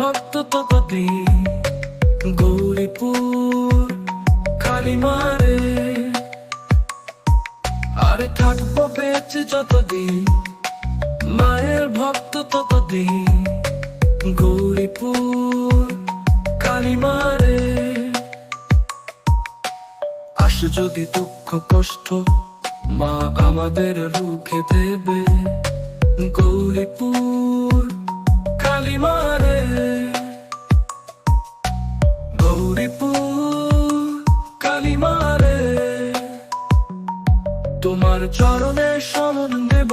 ভক্ত ততদিন গৌরীপুর কালীমারে। আরে থাকবো বেঁচে যতদিন মায়ের ভক্ত ততদিন গৌরীপুর কালীমারে। আসে যদি দুঃখ কষ্ট মা আমাদের রুখে দেবে গৌরীপুর কালীমারে। গৌরীপুর কালীমারে তোমার চরণে শরণ নেব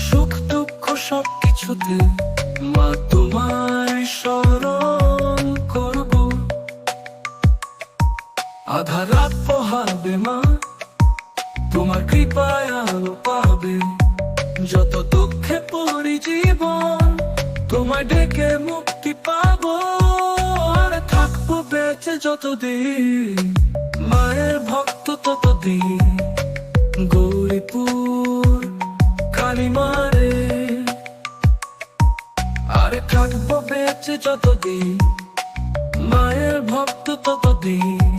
সুখ দুঃখ সব কিছুতে মা তোমার শরণ করব। আধার রাত পোহাবে মা তোমার কৃপায় আলো পাবে। যত দুঃখে পড়ি জীবন তোমায় ডেকে মুক্তি পাবো। আর থাকবো বেঁচে যতদিন মায়ের ভক্ত ততদিন গৌরীপুর কালীমারে। আরে থাকবো বেঁচে যতদিন মায়ের ভক্ত ততদিন